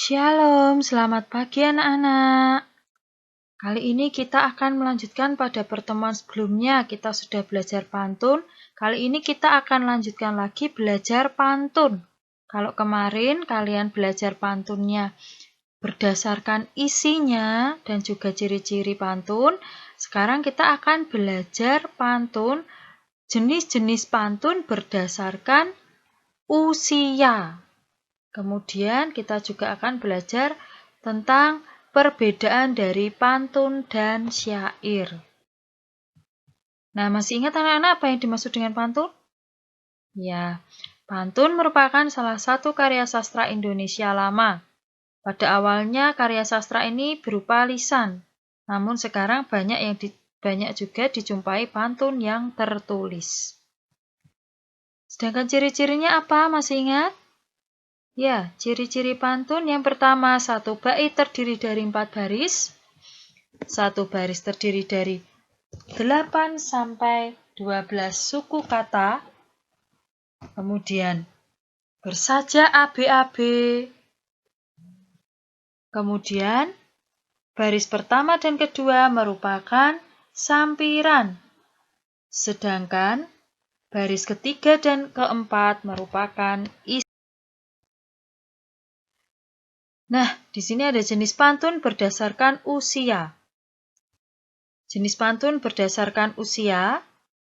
Shalom, selamat pagi anak-anak. Kali ini kita akan melanjutkan pada pertemuan sebelumnya. Kita sudah belajar pantun. Kali ini kita akan lanjutkan lagi belajar pantun. Kalau kemarin kalian belajar pantunnya berdasarkan isinya dan juga ciri-ciri pantun, sekarang kita akan belajar pantun, jenis-jenis pantun berdasarkan usia. Kemudian kita juga akan belajar tentang perbedaan dari pantun dan syair. Nah, masih ingat anak-anak apa yang dimaksud dengan pantun? Ya, pantun merupakan salah satu karya sastra Indonesia lama. Pada awalnya karya sastra ini berupa lisan, namun sekarang banyak juga dijumpai pantun yang tertulis. Sedangkan ciri-cirinya apa? Masih ingat? Ya, ciri-ciri pantun yang pertama, satu bait terdiri dari 4 baris. Satu baris terdiri dari 8 sampai 12 suku kata. Kemudian bersaja AB-AB. Kemudian baris pertama dan kedua merupakan sampiran. Sedangkan baris ketiga dan keempat merupakan isi. Nah, di sini ada jenis pantun berdasarkan usia. Jenis pantun berdasarkan usia,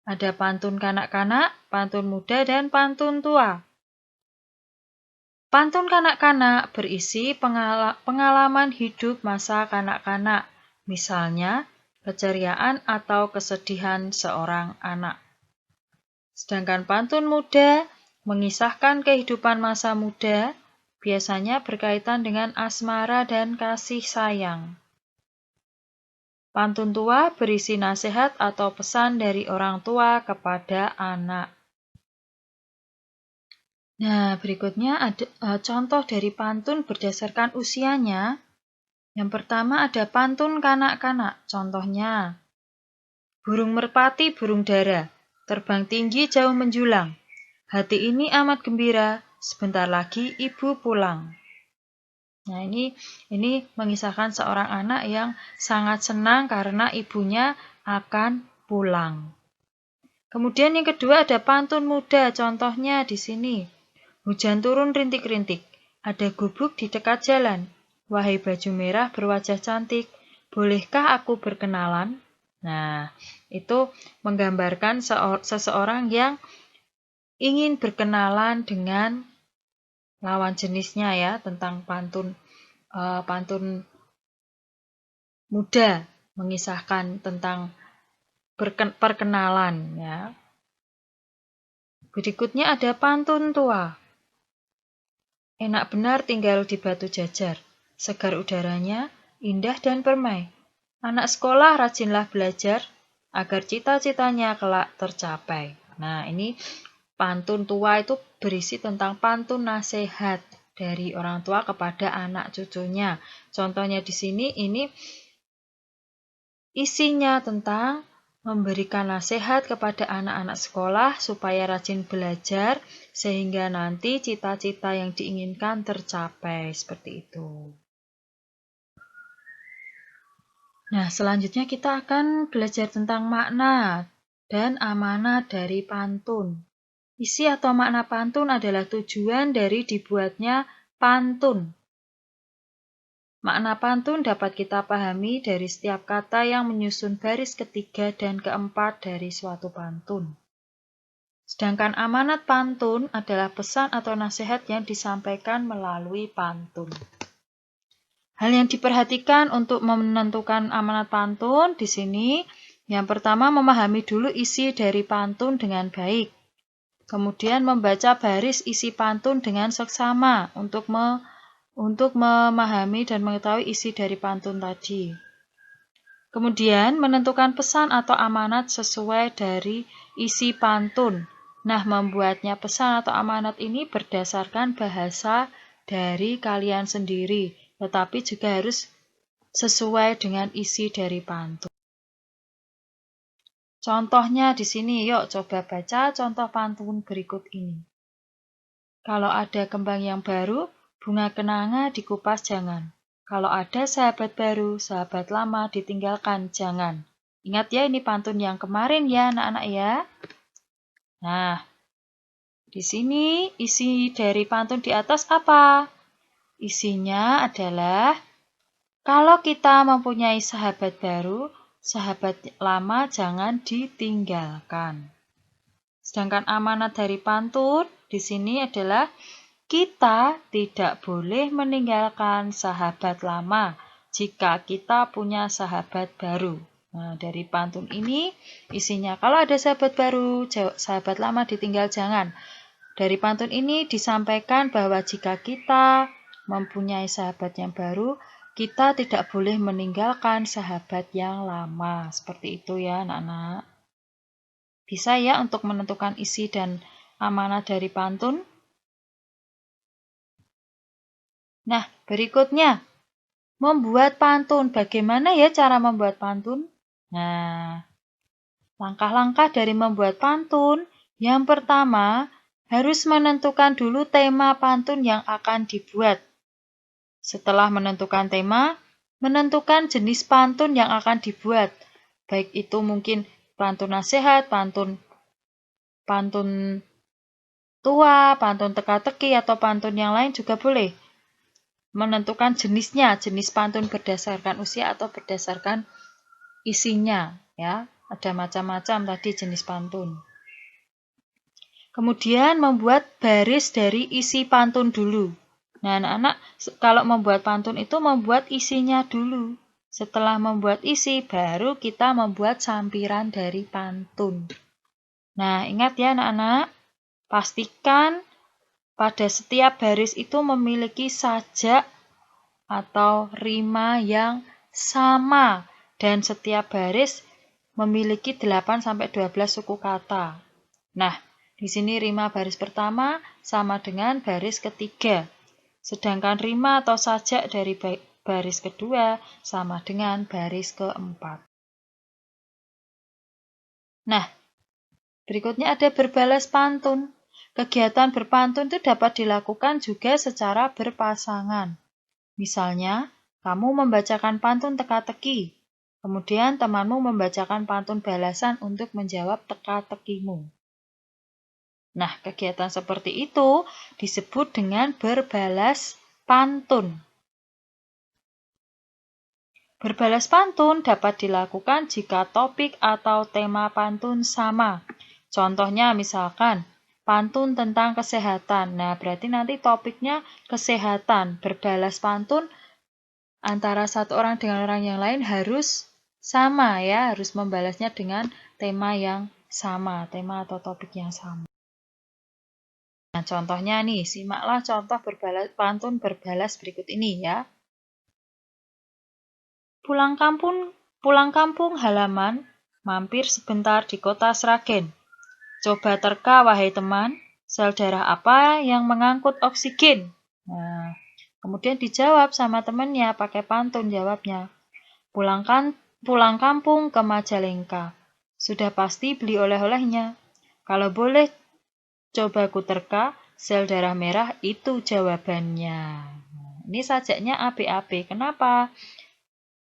ada pantun kanak-kanak, pantun muda, dan pantun tua. Pantun kanak-kanak berisi pengalaman hidup masa kanak-kanak, misalnya keceriaan atau kesedihan seorang anak. Sedangkan pantun muda mengisahkan kehidupan masa muda, biasanya berkaitan dengan asmara dan kasih sayang. Pantun tua berisi nasihat atau pesan dari orang tua kepada anak. Nah, berikutnya ada contoh dari pantun berdasarkan usianya. Yang pertama ada pantun kanak-kanak. Contohnya, burung merpati, burung dara, terbang tinggi jauh menjulang. Hati ini amat gembira, sebentar lagi ibu pulang. Nah, ini mengisahkan seorang anak yang sangat senang karena ibunya akan pulang. Kemudian yang kedua ada pantun muda, contohnya di sini. Hujan turun rintik-rintik, ada gubuk di dekat jalan. Wahai baju merah berwajah cantik, bolehkah aku berkenalan? Nah, itu menggambarkan seseorang yang ingin berkenalan dengan lawan jenisnya ya, tentang pantun muda mengisahkan tentang perkenalan ya. Berikutnya ada pantun tua. Enak benar tinggal di Batu Jajar, segar udaranya, indah dan permai. Anak sekolah rajinlah belajar agar cita-citanya kelak tercapai. Nah, ini pantun tua itu berisi tentang pantun nasihat dari orang tua kepada anak cucunya. Contohnya di sini ini isinya tentang memberikan nasihat kepada anak-anak sekolah supaya rajin belajar sehingga nanti cita-cita yang diinginkan tercapai, seperti itu. Nah, selanjutnya kita akan belajar tentang makna dan amanat dari pantun. Isi atau makna pantun adalah tujuan dari dibuatnya pantun. Makna pantun dapat kita pahami dari setiap kata yang menyusun baris ketiga dan keempat dari suatu pantun. Sedangkan amanat pantun adalah pesan atau nasihat yang disampaikan melalui pantun. Hal yang diperhatikan untuk menentukan amanat pantun di sini, yang pertama memahami dulu isi dari pantun dengan baik. Kemudian membaca baris isi pantun dengan seksama untuk memahami dan mengetahui isi dari pantun tadi. Kemudian menentukan pesan atau amanat sesuai dari isi pantun. Nah, membuatnya pesan atau amanat ini berdasarkan bahasa dari kalian sendiri, tetapi juga harus sesuai dengan isi dari pantun. Contohnya di sini, yuk coba baca contoh pantun berikut ini. Kalau ada kembang yang baru, Bunga kenanga dikupas jangan. Kalau ada sahabat baru, sahabat lama ditinggalkan jangan. Ingat ya, ini pantun yang kemarin ya anak-anak ya. Nah, di sini isi dari pantun di atas apa? Isinya adalah kalau kita mempunyai sahabat baru, sahabat lama jangan ditinggalkan. Sedangkan amanat dari pantun di sini adalah kita tidak boleh meninggalkan sahabat lama jika kita punya sahabat baru. Nah, dari pantun ini isinya kalau ada sahabat baru, sahabat lama ditinggal jangan. Dari pantun ini disampaikan bahwa jika kita mempunyai sahabat yang baru, kita tidak boleh meninggalkan sahabat yang lama. Seperti itu ya anak-anak. Bisa ya untuk menentukan isi dan amanat dari pantun. Nah, berikutnya, membuat pantun. Bagaimana ya cara membuat pantun? Nah, langkah-langkah dari membuat pantun. Yang pertama, harus menentukan dulu tema pantun yang akan dibuat. Setelah menentukan tema, menentukan jenis pantun yang akan dibuat. Baik itu mungkin pantun nasihat, pantun tua, pantun teka-teki, atau pantun yang lain juga boleh. Menentukan jenisnya, jenis pantun berdasarkan usia atau berdasarkan isinya, ya. Ada macam-macam tadi jenis pantun. Kemudian membuat baris dari isi pantun dulu. Nah, anak-anak kalau membuat pantun itu membuat isinya dulu. Setelah membuat isi, baru kita membuat sampiran dari pantun. Nah, ingat ya anak-anak, pastikan pada setiap baris itu memiliki sajak atau rima yang sama. Dan setiap baris memiliki 8-12 suku kata. Nah, di sini rima baris pertama sama dengan baris ketiga. Sedangkan rima atau sajak dari baris kedua sama dengan baris keempat. Nah, berikutnya ada berbalas pantun. Kegiatan berpantun itu dapat dilakukan juga secara berpasangan. Misalnya, kamu membacakan pantun teka-teki, kemudian temanmu membacakan pantun balasan untuk menjawab teka-tekimu. Nah, kegiatan seperti itu disebut dengan berbalas pantun. Berbalas pantun dapat dilakukan jika topik atau tema pantun sama. Contohnya misalkan, pantun tentang kesehatan. Nah, berarti nanti topiknya kesehatan. Berbalas pantun antara satu orang dengan orang yang lain harus sama ya, harus membalasnya dengan tema yang sama, tema atau topik yang sama. Nah, contohnya nih, simaklah contoh pantun berbalas berikut ini ya. Pulang kampung halaman, mampir sebentar di kota Sragen. Coba terka, wahai teman, sel darah apa yang mengangkut oksigen? Nah, kemudian dijawab sama temannya pakai pantun jawabnya. Pulang kampung ke Majalengka. Sudah pasti beli oleh-olehnya. Kalau boleh coba ku terka, sel darah merah itu jawabannya. Nah, ini sajaknya AB-AB. Kenapa?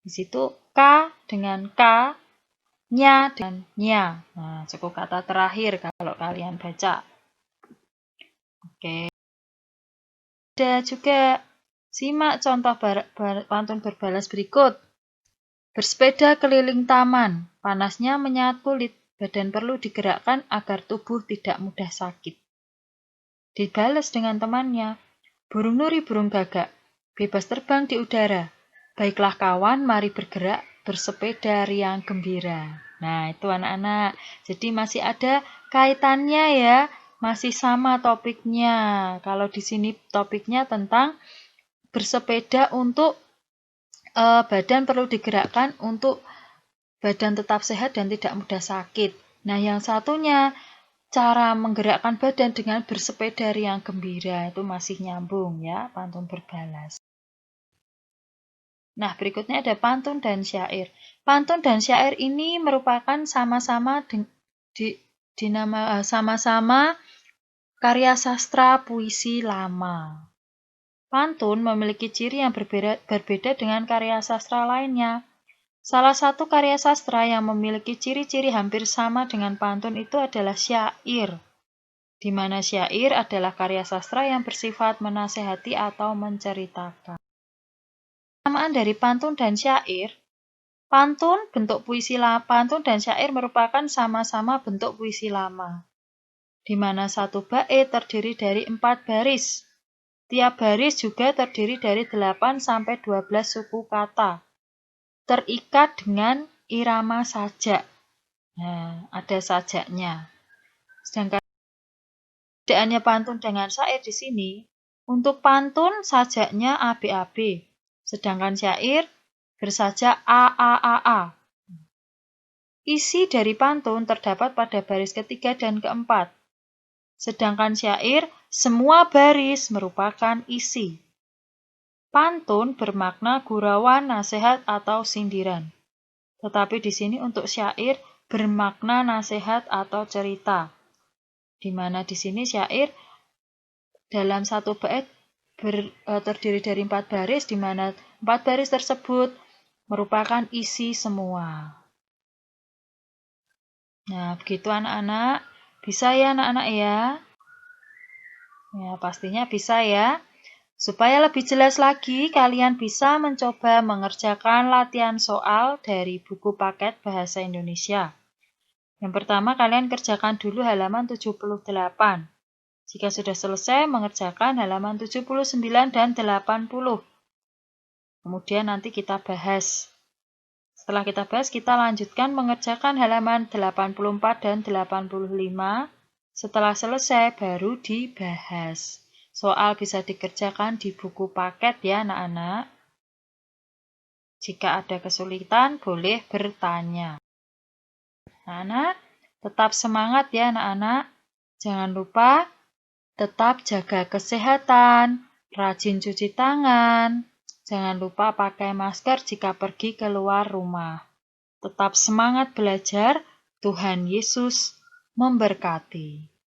Di situ K dengan K, nya dengan nya. Nah, suku kata terakhir kalau kalian baca. Oke. Ada juga, simak contoh pantun berbalas berikut. Bersepeda keliling taman, panasnya menyat kulit, badan perlu digerakkan agar tubuh tidak mudah sakit. Dibalas dengan temannya, burung nuri burung gagak, bebas terbang di udara. Baiklah kawan, mari bergerak, bersepeda riang gembira. Nah, itu anak-anak. Jadi masih ada kaitannya ya, masih sama topiknya. Kalau di sini topiknya tentang bersepeda untuk badan perlu digerakkan untuk badan tetap sehat dan tidak mudah sakit. Nah, yang satunya cara menggerakkan badan dengan bersepeda riang gembira itu masih nyambung ya, pantun berbalas. Nah, berikutnya ada pantun dan syair. Pantun dan syair ini merupakan sama-sama karya sastra puisi lama. Pantun memiliki ciri yang berbeda dengan karya sastra lainnya. Salah satu karya sastra yang memiliki ciri-ciri hampir sama dengan pantun itu adalah syair, di mana syair adalah karya sastra yang bersifat menasehati atau menceritakan. Persamaan dari pantun dan syair, pantun dan syair merupakan sama-sama bentuk puisi lama, di mana satu bait terdiri dari 4 baris. Tiap baris juga terdiri dari 8 sampai 12 suku kata, terikat dengan irama sajak. Nah, ada sajaknya. Sedangkan perbedaannya pantun dengan syair di sini, untuk pantun sajaknya ABAB, sedangkan syair bersajak AAAA. Isi dari pantun terdapat pada baris ketiga dan keempat, sedangkan syair semua baris merupakan isi. Pantun bermakna gurauan, nasihat, atau sindiran. Tetapi di sini untuk syair bermakna nasihat atau cerita. Di mana di sini syair dalam satu bait terdiri dari 4 baris, di mana 4 baris tersebut merupakan isi semua. Nah, begitu anak-anak. Bisa ya anak-anak ya? Ya, pastinya bisa ya. Supaya lebih jelas lagi, kalian bisa mencoba mengerjakan latihan soal dari buku paket Bahasa Indonesia. Yang pertama, kalian kerjakan dulu halaman 78. Jika sudah selesai, mengerjakan halaman 79 dan 80. Kemudian nanti kita bahas. Setelah kita bahas, kita lanjutkan mengerjakan halaman 84 dan 85. Setelah selesai, baru dibahas. Soal bisa dikerjakan di buku paket ya anak-anak. Jika ada kesulitan, boleh bertanya. Anak-anak, tetap semangat ya anak-anak. Jangan lupa tetap jaga kesehatan, rajin cuci tangan. Jangan lupa pakai masker jika pergi keluar rumah. Tetap semangat belajar, Tuhan Yesus memberkati.